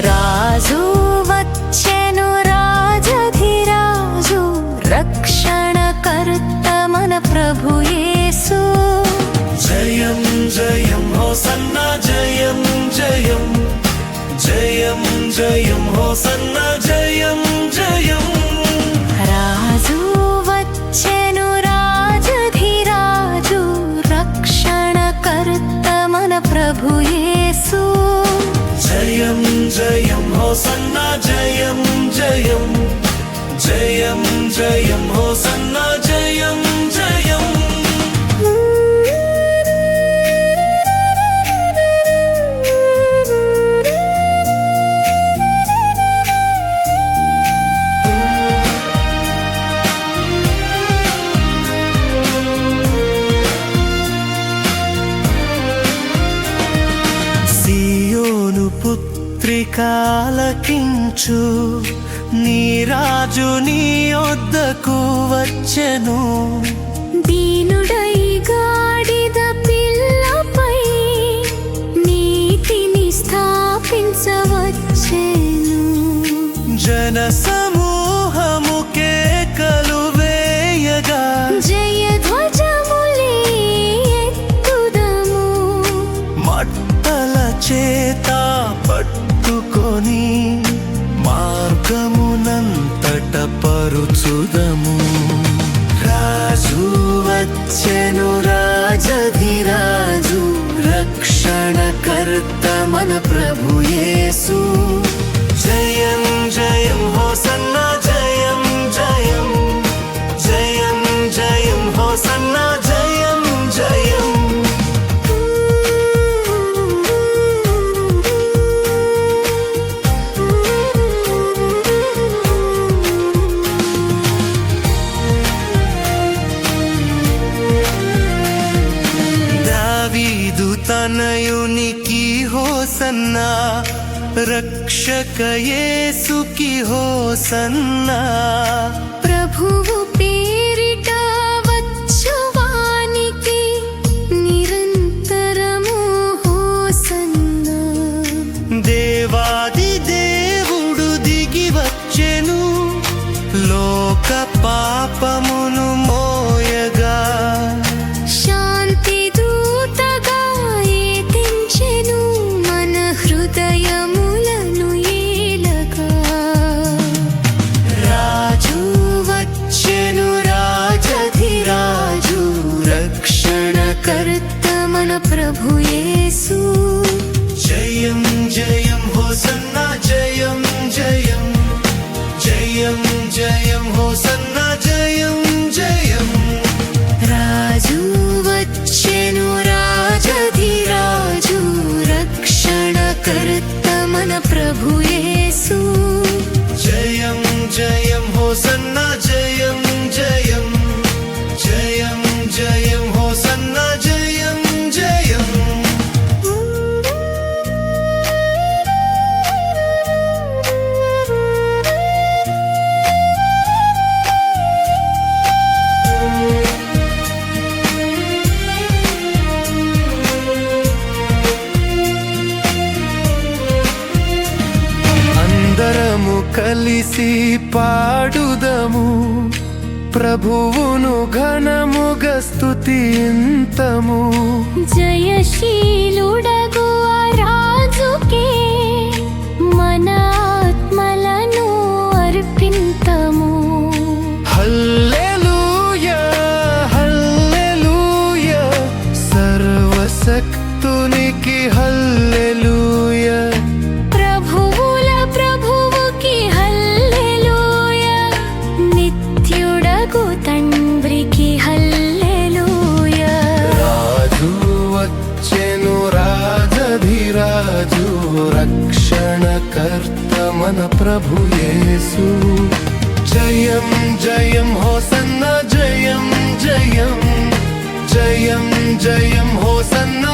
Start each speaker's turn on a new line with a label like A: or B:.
A: రాజు వచ్చెను రాజధిరాజు రక్షణకర్త మన ప్రభు యేసు.
B: జయం జయం హోసన్నా జయం జయం జయం జయం హోసన్నా జయం జయం.
A: రాజు వచ్చెను రాజధిరాజు రక్షణకర్త మన ప్రభు యేసు.
B: జయం జయం హోసన్నా జయం జయం జయం జయం హోసన్నా జయం జయం. సియోను పుత్రికాలకించు, నీ రాజు నీ యొద్దకు వచ్చెను.
A: దీనుడై గాడిద పిల్లపై నీతిని స్థాపించవచ్చెను.
B: జన సమూహము కేకలు వేయగా
A: జయధ్వజములే ఎత్తుదము.
B: మట్టల చేత పట్టుకొని మార్గమునంతట పరుచుదము. రాజు వచ్చెను రాజధిరాజు రక్షణకర్త మన ప్రభు యేసు. జయం జయం హోసన్నా జయం జయం జయం జయం హోసన్నా జయం జయం. దావీదు తనయునికి హోసన్నా, రక్షక యేసుకి హోసన్నా.
A: ప్రభువు పేరిట వచ్చువానికి నిరంతరము హోసన్నా.
B: దేవాది దేవుడు దిగి వచ్చెను, లోక పాపమును మోయగా.
A: శాంతి దూతగా ఎదించెను మన హృదయములను ఏలగా.
B: రాజు వచ్చెను రాజధిరాజు రక్షణకర్త
A: మన ప్రభు యేసు.
B: జయం జయం హోసన్నా జయం జయం జయం జయం హోసన్నా జయం జయం.
A: రాజు వచ్చెను రాజధిరాజు రక్షణకర్త మన ప్రభు యేసు.
B: జయం జయం హోసన్నా జయం జయం జయం జయం హోసన్నా జయం జయం. అందరము కలిసి పాడుదము, ప్రభువును ఘనముగా స్తుతింతము.
A: జయశీలుడగు ఆ రాజుకే మన ఆత్మలను అర్పింతము.
B: హల్లెలూయా హల్లెలూయా సర్వశక్తునికి హల్లెలూయా.
A: ప్రభువుల ప్రభువుకి హల్లెలూయా, నిత్యుడగు తండ్రికి హల్లెలూయా.
B: రాజు వచ్చెను రాజధిరాజు రక్షణకర్త మన ప్రభు యేసు. జయం జయం హోసన్నా జయం జయం జయం జయం హోసన్నా